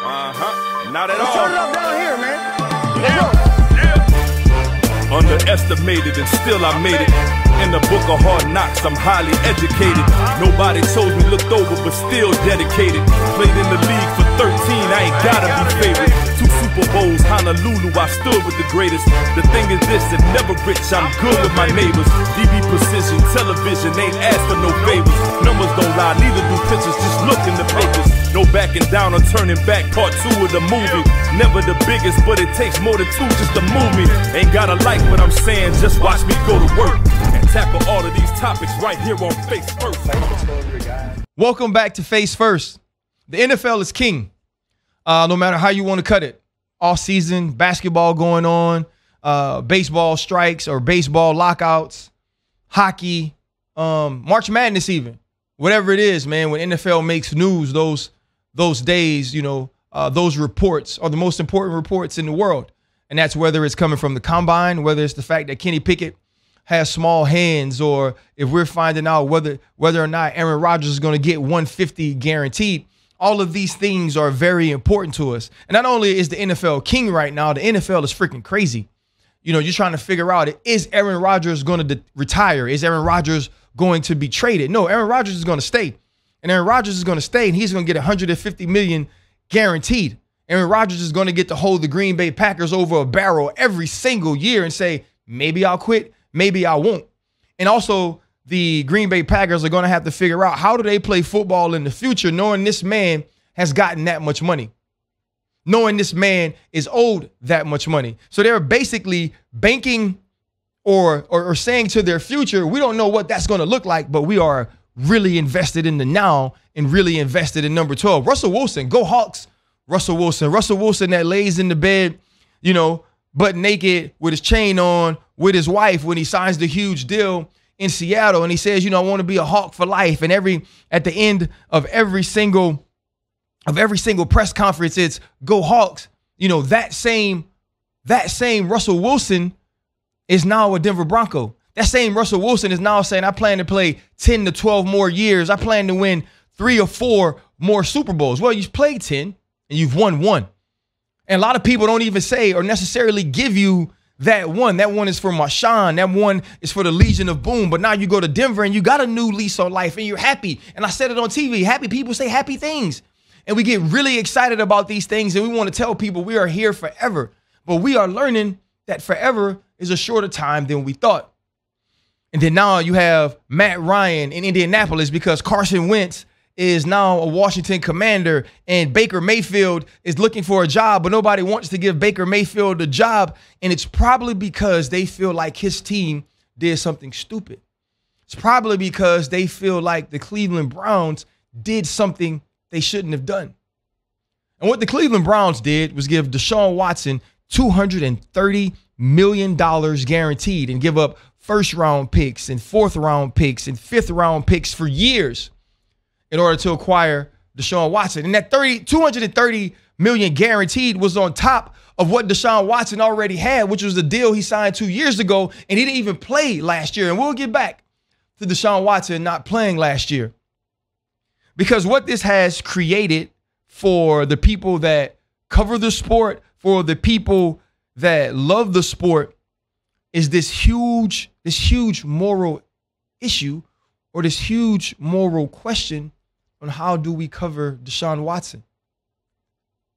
Not at all. Turn it up down here, man. Underestimated and still I made it. In the book of hard knocks, I'm highly educated. Nobody told me looked over, but still dedicated. Played in the league for 13, I ain't gotta be favorite. 2 Super Bowls, Honolulu, I stood with the greatest. The thing is this, and never rich, I'm good with my neighbors. DB precision, television, ain't asked for no favors. Numbers don't lie, neither do pictures, just look in the papers. No backing down or turning back, part 2 of the movie. Never the biggest, but it takes more than 2 just to move me. Ain't gotta like what I'm saying, just watch me go to work. And tackle all of these topics right here on Face First. Welcome back to Face First. The NFL is king, no matter how you want to cut it. All season, basketball going on, baseball strikes or baseball lockouts, hockey, March Madness even. Whatever it is, man, when NFL makes news, those days, you know, those reports are the most important reports in the world. And that's whether it's coming from the combine, whether it's the fact that Kenny Pickett has small hands, or if we're finding out whether or not Aaron Rodgers is going to get 150 guaranteed. All of these things are very important to us. And not only is the NFL king right now, the NFL is freaking crazy. You know, you're trying to figure out, is Aaron Rodgers going to retire? Is Aaron Rodgers going to be traded? No, Aaron Rodgers is going to stay. And Aaron Rodgers is going to stay, and he's going to get $150 million guaranteed. Aaron Rodgers is going to get to hold the Green Bay Packers over a barrel every single year and say, maybe I'll quit, maybe I won't. And also, the Green Bay Packers are going to have to figure out, how do they play football in the future, knowing this man has gotten that much money, knowing this man is owed that much money. So they're basically banking or saying to their future, we don't know what that's going to look like, but we are really invested in the now and really invested in number 12. Russell Wilson, go Hawks. Russell Wilson that lays in the bed, you know, butt naked with his chain on with his wife when he signs the huge deal in Seattle, and he says, you know, I want to be a Hawk for life. And at the end of every single press conference, it's go Hawks. You know, that same Russell Wilson is now a Denver Bronco. That same Russell Wilson is now saying, I plan to play 10 to 12 more years. I plan to win 3 or 4 more Super Bowls. Well, you've played 10 and you've won 1. And a lot of people don't even say or necessarily give you that one. That one is for Marshawn. That one is for the Legion of Boom. But now you go to Denver and you got a new lease on life and you're happy. And I said it on TV. Happy people say happy things. And we get really excited about these things and we want to tell people we are here forever. But we are learning that forever is a shorter time than we thought. And then now you have Matt Ryan in Indianapolis because Carson Wentz is now a Washington Commander and Baker Mayfield is looking for a job, but nobody wants to give Baker Mayfield a job. And it's probably because they feel like his team did something stupid. It's probably because they feel like the Cleveland Browns did something they shouldn't have done. And what the Cleveland Browns did was give Deshaun Watson $230 million guaranteed and give up first-round picks and fourth-round picks and fifth-round picks for years in order to acquire Deshaun Watson. And that $230 million guaranteed was on top of what Deshaun Watson already had, which was the deal he signed 2 years ago, and he didn't even play last year. And we'll get back to Deshaun Watson not playing last year. Because what this has created for the people that cover the sport, for the people that love the sport, is this huge moral issue or this huge moral question on how do we cover Deshaun Watson?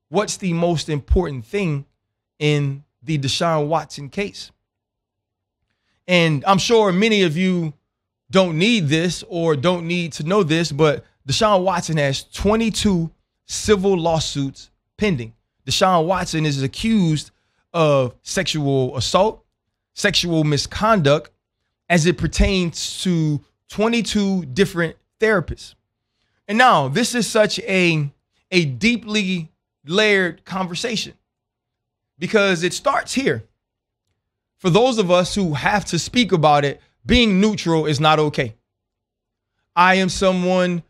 What's the most important thing in the Deshaun Watson case? And I'm sure many of you don't need this or don't need to know this, but Deshaun Watson has 22 civil lawsuits pending. Deshaun Watson is accused of sexual assault, sexual misconduct, as it pertains to 22 different therapists. And now this is such a deeply layered conversation because it starts here. For those of us who have to speak about it, being neutral is not okay. I am someone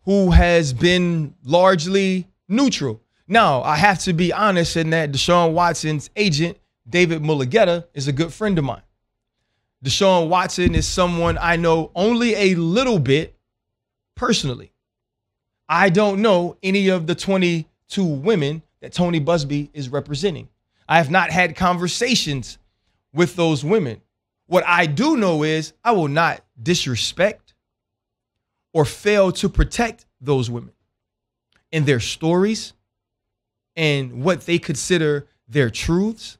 who has been largely neutral. Now, I have to be honest in that Deshaun Watson's agent, David Mulugeta, is a good friend of mine. Deshaun Watson is someone I know only a little bit personally. I don't know any of the 22 22 women that Tony Busby is representing. I have not had conversations with those women. What I do know is I will not disrespect or fail to protect those women and their stories and what they consider their truths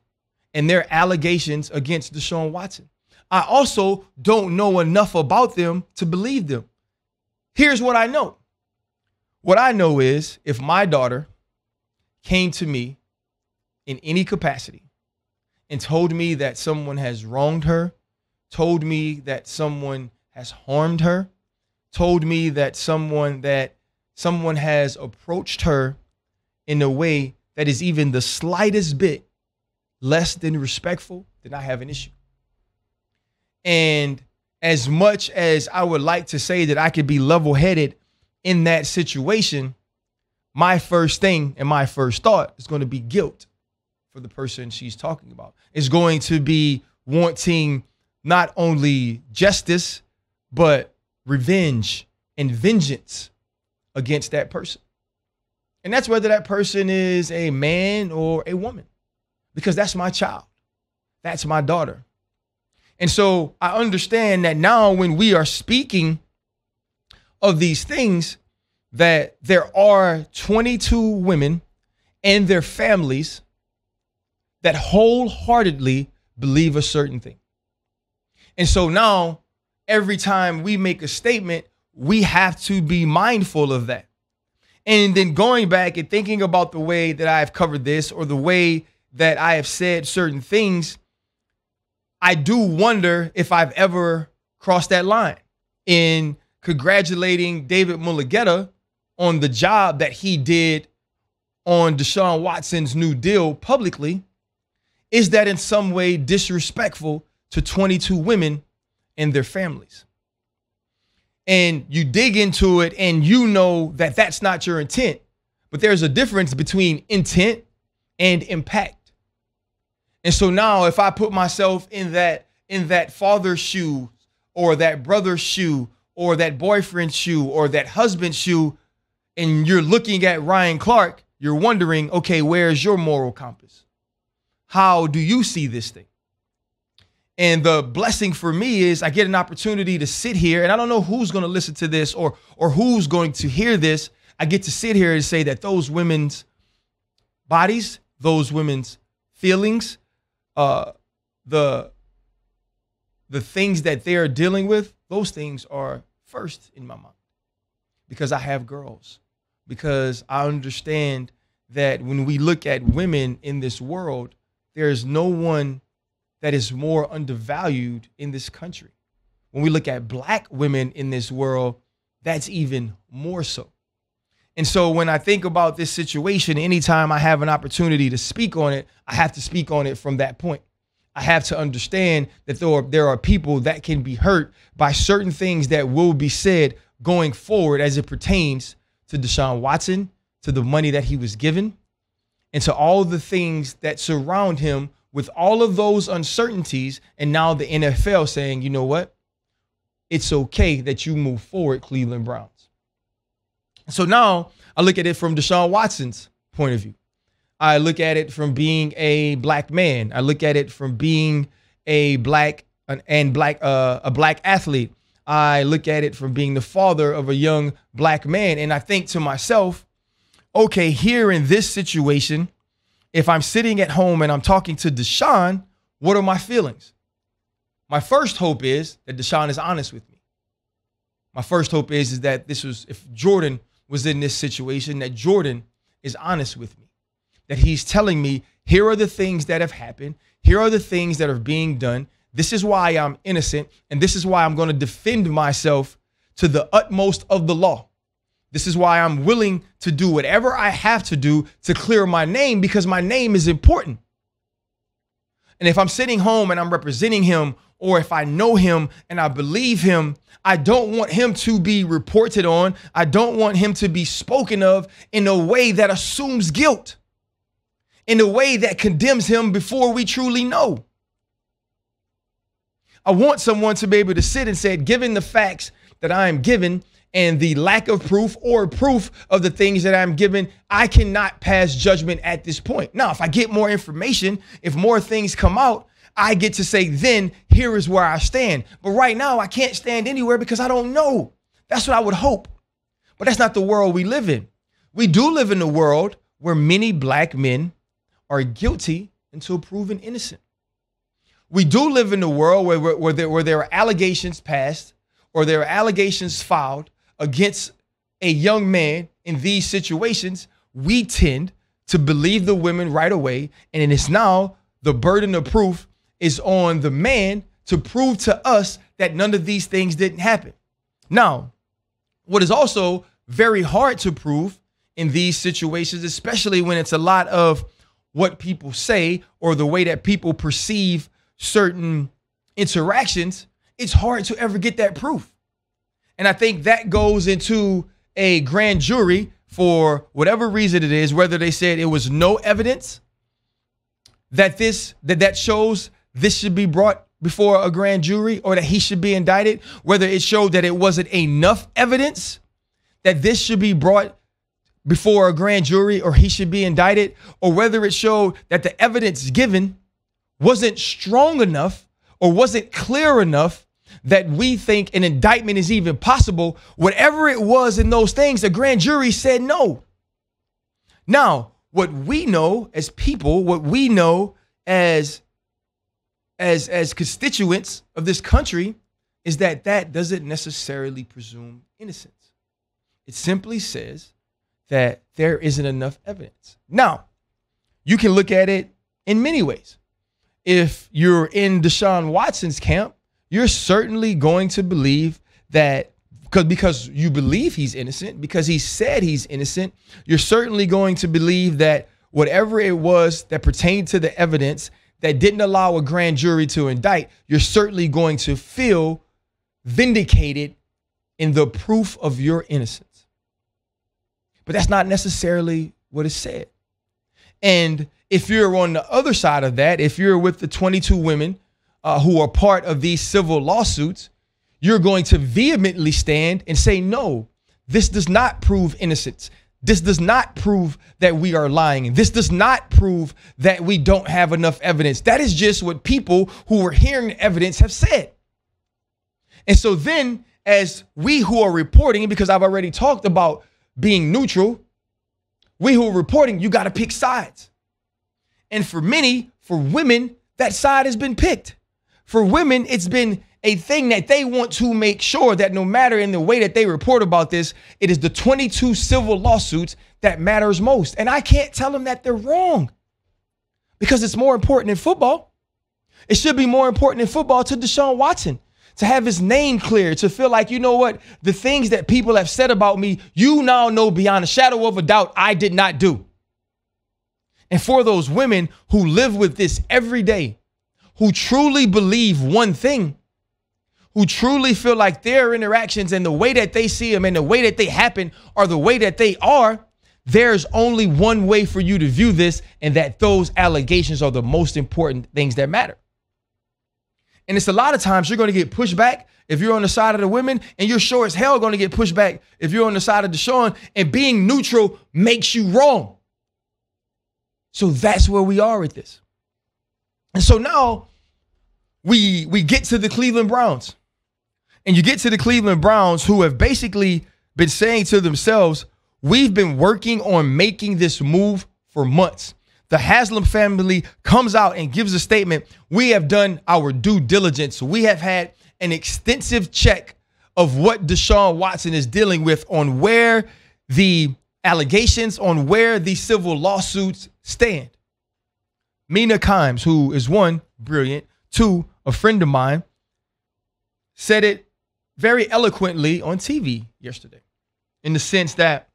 and their allegations against Deshaun Watson. I also don't know enough about them to believe them. Here's what I know. What I know is if my daughter came to me in any capacity and told me that someone has wronged her, told me that someone has harmed her, told me that someone has approached her in a way that is even the slightest bit less than respectful, then I have an issue. And as much as I would like to say that I could be level-headed in that situation, my first thing and my first thought is going to be guilt for the person she's talking about. It's going to be wanting not only justice, but revenge and vengeance against that person. And that's whether that person is a man or a woman, because that's my child. That's my daughter. And so I understand that now when we are speaking of these things, that there are 22 women and their families that wholeheartedly believe a certain thing. And so now every time we make a statement, we have to be mindful of that. And then going back and thinking about the way that I've covered this or the way that I have said certain things, I do wonder if I've ever crossed that line in congratulating David Mulugheta on the job that he did on Deshaun Watson's new deal publicly. Is that in some way disrespectful to 22 women and their families? And you dig into it and you know that that's not your intent, but there's a difference between intent and impact. And so now if I put myself in that father's shoe or that brother's shoe or that boyfriend's shoe or that husband's shoe, and you're looking at Ryan Clark, you're wondering, okay, where's your moral compass? How do you see this thing? And the blessing for me is I get an opportunity to sit here, and I don't know who's going to listen to this or who's going to hear this. I get to sit here and say that those women's bodies, those women's feelings, the things that they're dealing with, those things are first in my mind because I have girls, because I understand that when we look at women in this world, there's no one that is more undervalued in this country. When we look at black women in this world, that's even more so. And so when I think about this situation, anytime I have an opportunity to speak on it, I have to speak on it from that point. I have to understand that there are people that can be hurt by certain things that will be said going forward as it pertains to Deshaun Watson, to the money that he was given, and to all the things that surround him with all of those uncertainties. And now the NFL saying, you know what? It's okay that you move forward, Cleveland Browns. So now I look at it from Deshaun Watson's point of view. I look at it from being a black man. I look at it from being a black athlete. I look at it from being the father of a young black man. And I think to myself, okay, here in this situation, if I'm sitting at home and I'm talking to Deshaun, what are my feelings? My first hope is that Deshaun is honest with me. My first hope is that if Jordan was in this situation, that Jordan is honest with me, that he's telling me, here are the things that have happened. Here are the things that are being done. This is why I'm innocent. And this is why I'm going to defend myself to the utmost of the law. This is why I'm willing to do whatever I have to do to clear my name, because my name is important. And if I'm sitting home and I'm representing him, or if I know him and I believe him, I don't want him to be reported on. I don't want him to be spoken of in a way that assumes guilt, in a way that condemns him before we truly know. I want someone to be able to sit and say, given the facts that I am given, and the lack of proof or proof of the things that I'm given, I cannot pass judgment at this point. Now, if I get more information, if more things come out, I get to say, then here is where I stand. But right now, I can't stand anywhere because I don't know. That's what I would hope. But that's not the world we live in. We do live in a world where many black men are guilty until proven innocent. We do live in a world where there are allegations passed or there are allegations filed against a young man in these situations. We tend to believe the women right away. And it's now the burden of proof is on the man to prove to us that none of these things didn't happen. Now, what is also very hard to prove in these situations, especially when it's a lot of what people say or the way that people perceive certain interactions, it's hard to ever get that proof. And I think that goes into a grand jury for whatever reason it is, whether they said it was no evidence that shows this should be brought before a grand jury or that he should be indicted, whether it showed that it wasn't enough evidence that this should be brought before a grand jury or he should be indicted, or whether it showed that the evidence given wasn't strong enough or wasn't clear enough that we think an indictment is even possible. Whatever it was in those things, the grand jury said no. Now, what we know as people, what we know as constituents of this country is that doesn't necessarily presume innocence. It simply says that there isn't enough evidence. Now, you can look at it in many ways. If you're in Deshaun Watson's camp, you're certainly going to believe that because you believe he's innocent, because he said he's innocent, you're certainly going to believe that whatever it was that pertained to the evidence that didn't allow a grand jury to indict, you're certainly going to feel vindicated in the proof of your innocence. But that's not necessarily what is said. And if you're on the other side of that, if you're with the 22 women who are part of these civil lawsuits, you're going to vehemently stand and say, no, this does not prove innocence. This does not prove that we are lying. This does not prove that we don't have enough evidence. That is just what people who were hearing the evidence have said. And so then as we who are reporting, because I've already talked about being neutral, we who are reporting, you got to pick sides. And for many, for women, that side has been picked. For women, it's been a thing that they want to make sure that no matter in the way that they report about this, it is the 22 civil lawsuits that matters most. And I can't tell them that they're wrong because it's more important in football. It should be more important in football to Deshaun Watson to have his name cleared, to feel like, you know what, the things that people have said about me, you now know beyond a shadow of a doubt I did not do. And for those women who live with this every day, who truly believe one thing, who truly feel like their interactions and the way that they see them and the way that they happen are the way that they are, there's only one way for you to view this, and that those allegations are the most important things that matter. And it's a lot of times you're going to get pushed back if you're on the side of the women, and you're sure as hell going to get pushed back if you're on the side of Deshaun, and being neutral makes you wrong. So that's where we are with this. And so now we get to the Cleveland Browns. And you get to the Cleveland Browns, who have basically been saying to themselves, we've been working on making this move for months. The Haslam family comes out and gives a statement. We have done our due diligence. We have had an extensive check of what Deshaun Watson is dealing with, on where the allegations, on where the civil lawsuits stand. Mina Kimes, who is one, brilliant, two, a friend of mine, said it very eloquently on TV yesterday, in the sense that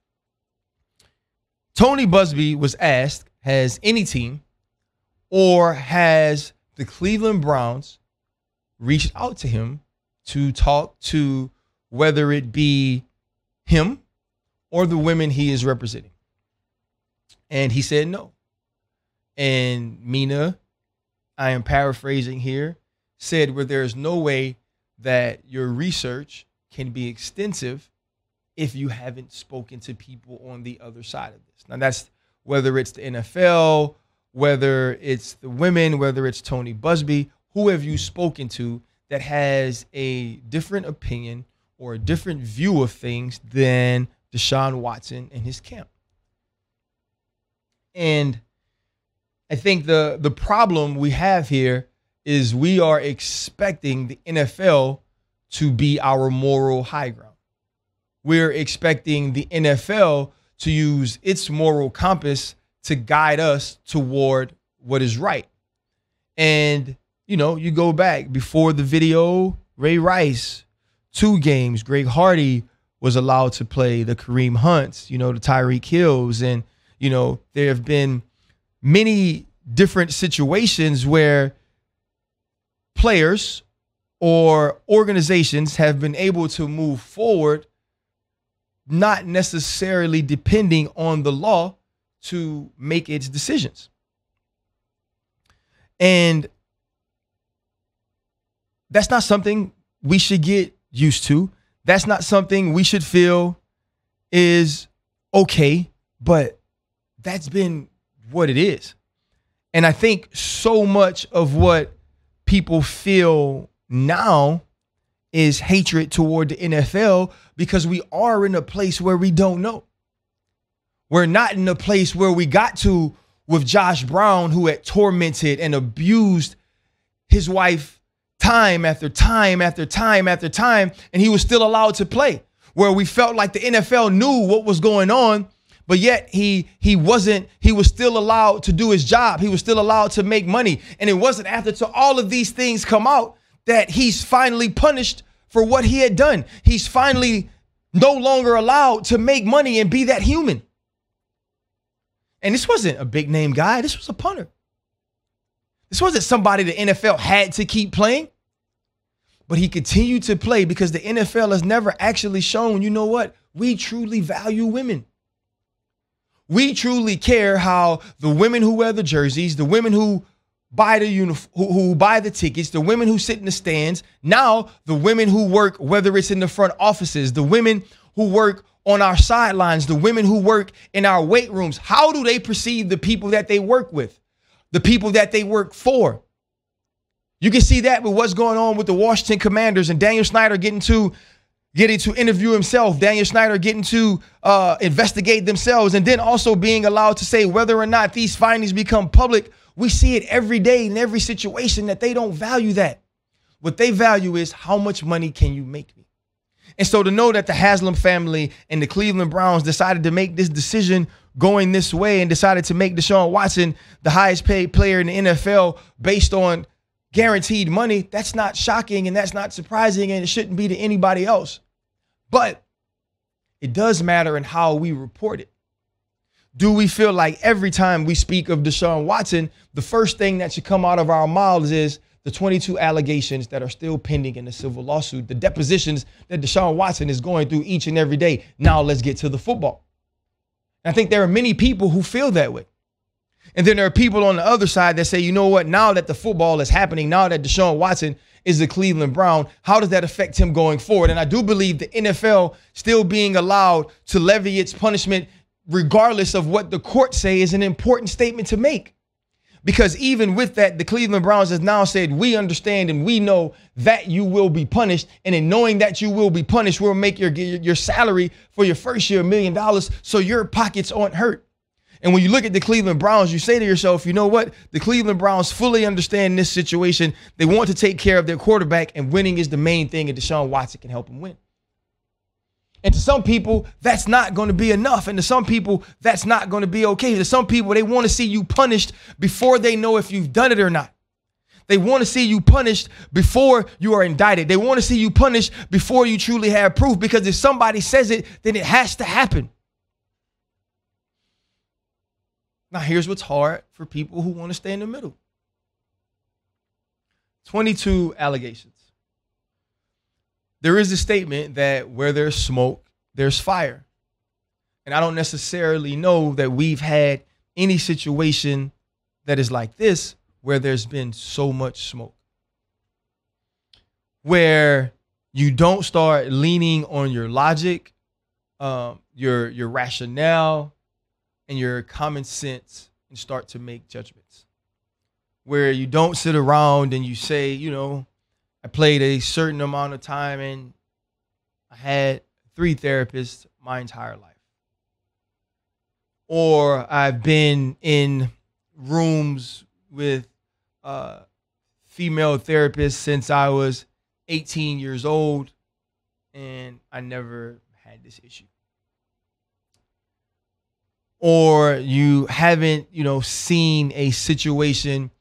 Tony Busby was asked, has any team or has the Cleveland Browns reached out to him to talk to whether it be him or the women he is representing? And he said no. And Mina, I am paraphrasing here, said, where there is no way that your research can be extensive if you haven't spoken to people on the other side of this. Now, that's whether it's the NFL, whether it's the women, whether it's Tony Busby, who have you spoken to that has a different opinion or a different view of things than Deshaun Watson and his camp? And I think the problem we have here is we are expecting the NFL to be our moral high ground. We're expecting the NFL to use its moral compass to guide us toward what is right. And, you know, you go back before the video, Ray Rice, 2 games, Greg Hardy was allowed to play, the Kareem Hunts, you know, the Tyreek Hills. And, you know, there have been many different situations where players or organizations have been able to move forward, not necessarily depending on the law to make its decisions. And that's not something we should get used to. That's not something we should feel is okay, but that's been what it is. And I think so much of what people feel now is hatred toward the NFL because we are in a place where we don't know. We're not in a place where we got to with Josh Brown, who had tormented and abused his wife time after time after time after time, and he was still allowed to play, where we felt like the NFL knew what was going on, but yet he was still allowed to do his job. He was still allowed to make money. And it wasn't after all of these things come out that he's finally punished for what he had done. He's finally no longer allowed to make money and be that human. And this wasn't a big name guy. This was a punter. This wasn't somebody the NFL had to keep playing, but he continued to play because the NFL has never actually shown, you know what? We truly value women. We truly care how the women who wear the jerseys, the women who buy the who buy the tickets, the women who sit in the stands, now the women who work, whether it's in the front offices, the women who work on our sidelines, the women who work in our weight rooms, how do they perceive the people that they work with, the people that they work for? You can see that with what's going on with the Washington Commanders and Daniel Snyder getting to interview himself, Daniel Snyder getting to investigate themselves, and then also being allowed to say whether or not these findings become public. We see it every day in every situation that they don't value that. What they value is how much money can you make me? And so to know that the Haslam family and the Cleveland Browns decided to make this decision going this way and decided to make Deshaun Watson the highest paid player in the NFL based on guaranteed money, that's not shocking and that's not surprising, and it shouldn't be to anybody else. But it does matter in how we report it. Do we feel like every time we speak of Deshaun Watson, the first thing that should come out of our mouths is the 22 allegations that are still pending in the civil lawsuit, the depositions that Deshaun Watson is going through each and every day? Now let's get to the football. And I think there are many people who feel that way. And then there are people on the other side that say, you know what, now that the football is happening, now that Deshaun Watson is the Cleveland Brown, how does that affect him going forward? And I do believe the NFL still being allowed to levy its punishment regardless of what the courts say is an important statement to make. Because even with that, the Cleveland Browns has now said, we understand and we know that you will be punished. And in knowing that you will be punished, we'll make your salary for your first year $1 million so your pockets aren't hurt. And when you look at the Cleveland Browns, you say to yourself, you know what? The Cleveland Browns fully understand this situation. They want to take care of their quarterback, and winning is the main thing, and Deshaun Watson can help them win. And to some people, that's not going to be enough. And to some people, that's not going to be okay. To some people, they want to see you punished before they know if you've done it or not. They want to see you punished before you are indicted. They want to see you punished before you truly have proof, because if somebody says it, then it has to happen. Now, here's what's hard for people who want to stay in the middle. 22 allegations. There is a statement that where there's smoke, there's fire. And I don't necessarily know that we've had any situation that is like this where there's been so much smoke, where you don't start leaning on your logic your rationale and your common sense and start to make judgments. Where you don't sit around and you say, you know, I played a certain amount of time and I had 3 therapists my entire life. Or I've been in rooms with female therapists since I was 18 years old and I never had this issue. Or you haven't, you know, seen a situation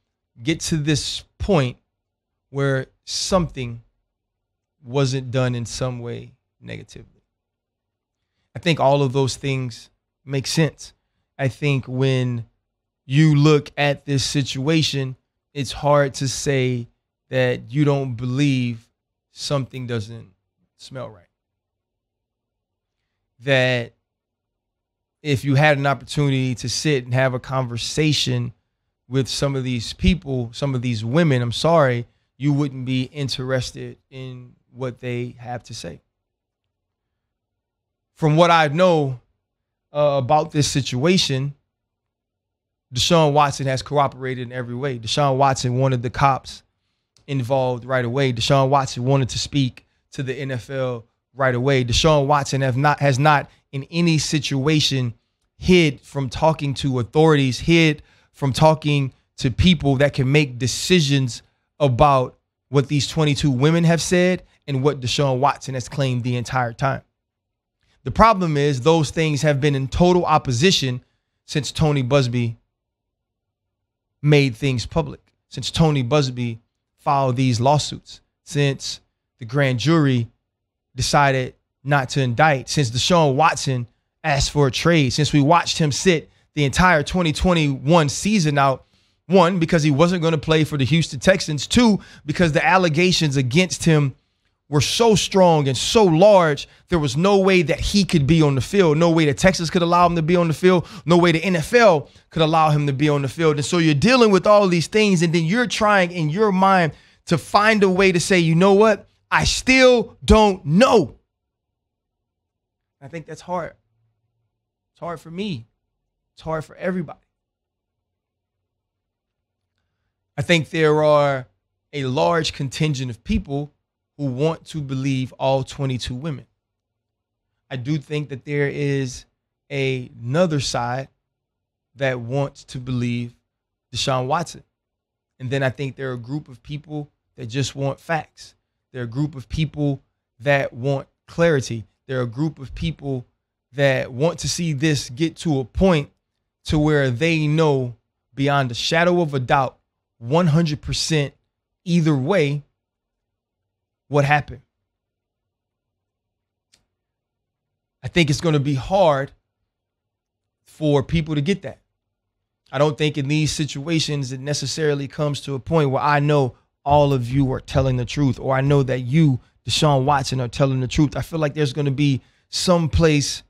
get to this point where something wasn't done in some way negatively. I think all of those things make sense. I think when you look at this situation, it's hard to say that you don't believe something doesn't smell right. That if you had an opportunity to sit and have a conversation with some of these people, some of these women, I'm sorry, you wouldn't be interested in what they have to say. From what I know about this situation, Deshaun Watson has cooperated in every way. Deshaun Watson wanted the cops involved right away. Deshaun Watson wanted to speak to the NFL right away. Deshaun Watson has not in any situation hid from talking to authorities, hid from talking to people that can make decisions about what these 22 women have said and what Deshaun Watson has claimed the entire time. The problem is those things have been in total opposition since Tony Buzbee made things public, since Tony Buzbee filed these lawsuits, since the grand jury decided not to indict, since Deshaun Watson asked for a trade, since we watched him sit the entire 2021 season out, 1, because he wasn't going to play for the Houston Texans, 2, because the allegations against him were so strong and so large, there was no way that he could be on the field, no way that Texas could allow him to be on the field, no way the NFL could allow him to be on the field. And so you're dealing with all these things, and then you're trying in your mind to find a way to say, you know what, I still don't know. I think that's hard. It's hard for me. It's hard for everybody. I think there are a large contingent of people who want to believe all 22 women. I do think that there is another side that wants to believe Deshaun Watson. And then I think there are a group of people that just want facts. There are a group of people that want clarity. There are a group of people that want to see this get to a point to where they know beyond a shadow of a doubt, 100% either way, what happened. I think it's going to be hard for people to get that. I don't think in these situations it necessarily comes to a point where I know all of you are telling the truth, or I know that you, Deshaun Watson, are telling the truth. I feel like there's going to be some place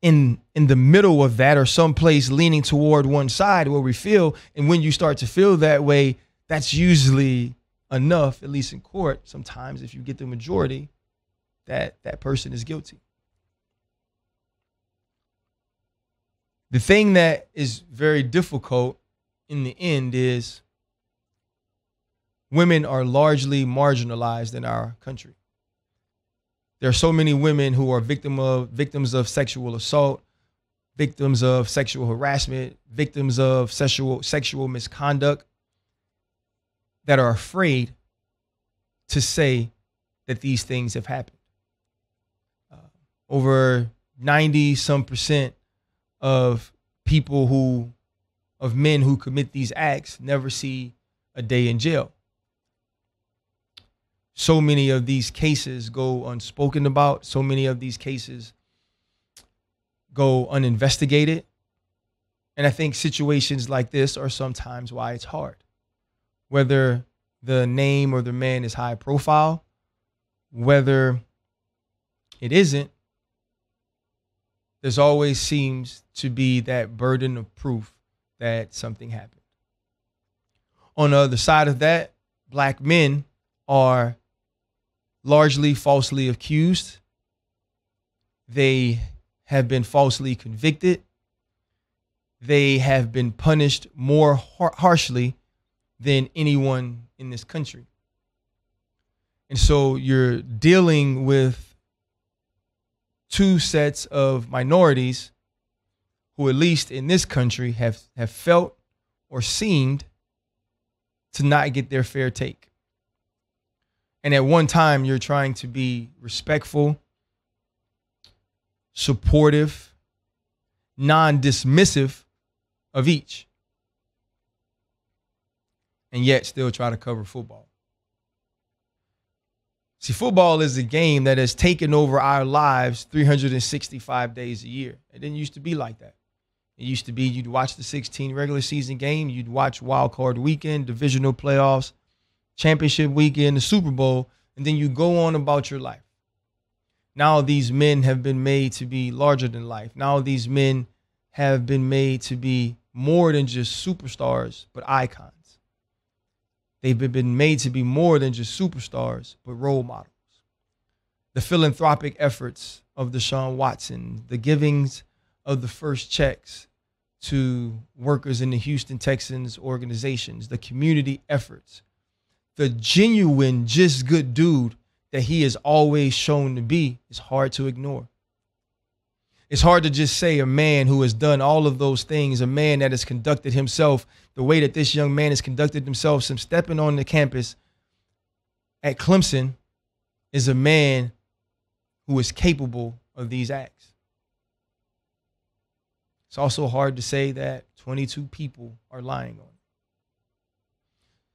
in the middle of that, or some place leaning toward one side where we feel, and when you start to feel that way, that's usually enough, at least in court, sometimes if you get the majority, that person is guilty. The thing that is very difficult in the end is women are largely marginalized in our country. There are so many women who are victims of sexual assault, victims of sexual harassment, victims of sexual misconduct, that are afraid to say that these things have happened. Over 90% of men who commit these acts never see a day in jail. So many of these cases go unspoken about. So many of these cases go uninvestigated. And I think situations like this are sometimes why it's hard. Whether the name or the man is high profile, whether it isn't, there's always seems to be that burden of proof that something happened. On the other side of that, black men are largely falsely accused. They have been falsely convicted. They have been punished more harshly than anyone in this country. And so you're dealing with two sets of minorities who, at least in this country, have felt or seemed to not get their fair take. And at one time, you're trying to be respectful, supportive, non-dismissive of each, and yet still try to cover football. See, football is a game that has taken over our lives 365 days a year. It didn't used to be like that. It used to be you'd watch the 16 regular season game, you'd watch wild card weekend, divisional playoffs, championship weekend, the Super Bowl, and then you go on about your life. Now these men have been made to be larger than life. Now these men have been made to be more than just superstars, but icons. They've been made to be more than just superstars, but role models. The philanthropic efforts of Deshaun Watson, the givings of the first checks to workers in the Houston Texans organizations, the community efforts, the genuine, just good dude that he is always shown to be is hard to ignore. It's hard to just say a man who has done all of those things, a man that has conducted himself the way that this young man has conducted himself since stepping on the campus at Clemson, is a man who is capable of these acts. It's also hard to say that 22 people are lying on it.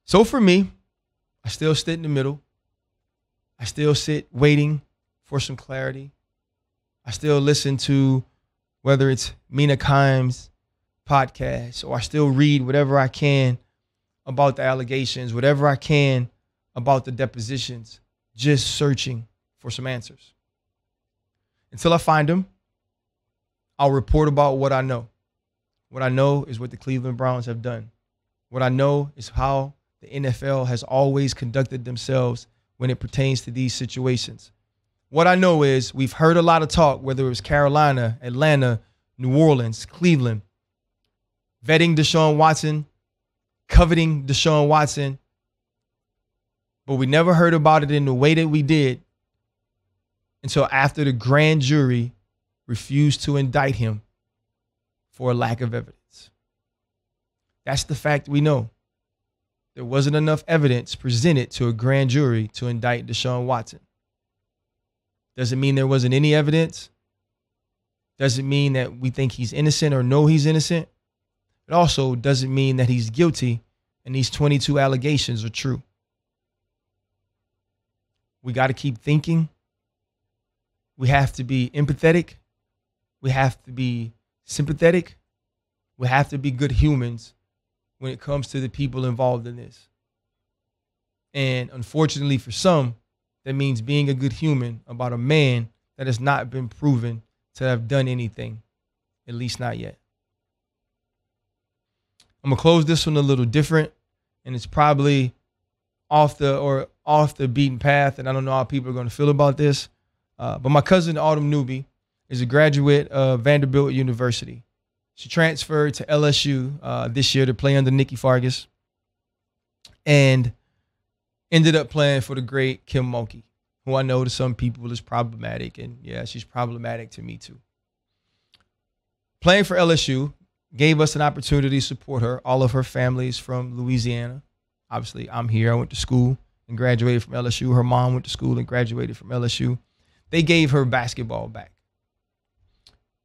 So for me, I still sit in the middle. I still sit waiting for some clarity. I still listen to whether it's Mina Kimes' podcast, or I still read whatever I can about the allegations, whatever I can about the depositions, just searching for some answers. Until I find them, I'll report about what I know. What I know is what the Cleveland Browns have done. What I know is how the NFL has always conducted themselves when it pertains to these situations. What I know is we've heard a lot of talk, whether it was Carolina, Atlanta, New Orleans, Cleveland, vetting Deshaun Watson, coveting Deshaun Watson, but we never heard about it in the way that we did until after the grand jury refused to indict him for a lack of evidence. That's the fact we know. There wasn't enough evidence presented to a grand jury to indict Deshaun Watson. Doesn't mean there wasn't any evidence. Doesn't mean that we think he's innocent or know he's innocent. It also doesn't mean that he's guilty and these 22 allegations are true. We got to keep thinking. We have to be empathetic. We have to be sympathetic. We have to be good humans when it comes to the people involved in this. And unfortunately for some, that means being a good human about a man that has not been proven to have done anything, at least not yet. I'm going to close this one a little different, and it's probably off the beaten path, and I don't know how people are going to feel about this. But my cousin, Autumn Newby, is a graduate of Vanderbilt University. She transferred to LSU this year to play under Nikki Fargas and ended up playing for the great Kim Mulkey, who I know to some people is problematic. And yeah, she's problematic to me too. Playing for LSU gave us an opportunity to support her. All of her family's from Louisiana. Obviously, I'm here. I went to school and graduated from LSU. Her mom went to school and graduated from LSU. They gave her basketball back.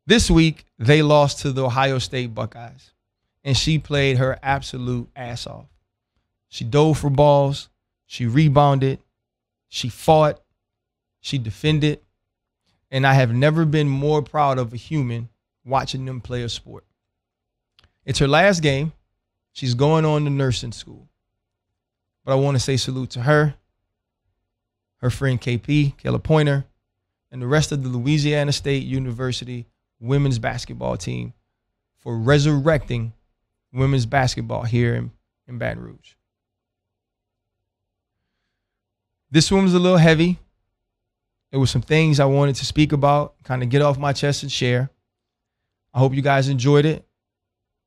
This week, they lost to the Ohio State Buckeyes, and she played her absolute ass off. She dove for balls. She rebounded. She fought. She defended. And I have never been more proud of a human watching them play a sport. It's her last game. She's going on to nursing school. But I want to say salute to her, her friend KP, Kayla Pointer, and the rest of the Louisiana State University women's basketball team for resurrecting women's basketball here in Baton Rouge. This one was a little heavy. It was some things I wanted to speak about, kind of get off my chest and share. I hope you guys enjoyed it.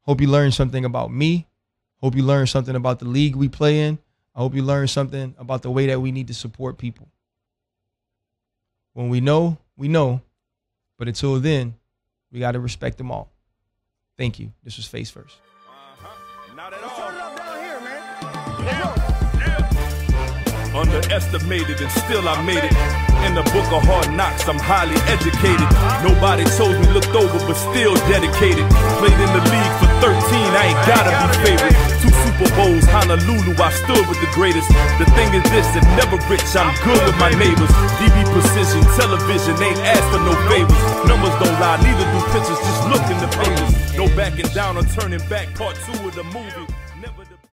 Hope you learned something about me. Hope you learned something about the league we play in. I hope you learned something about the way that we need to support people. When we know, we know. But until then, we got to respect them all. Thank you. This was Face First. Not at all. Underestimated and still I made it. In the book of hard knocks, I'm highly educated. Nobody chose me, looked over, but still dedicated. Played in the league for 13, I ain't gotta be favorite. 2 Super Bowls, Honolulu, I stood with the greatest. The thing is this, and never rich, I'm good with my neighbors. DB precision, television, ain't asked for no favors. Numbers don't lie, neither do pictures, just look in the papers. No backing down or turning back, part 2 of the movie.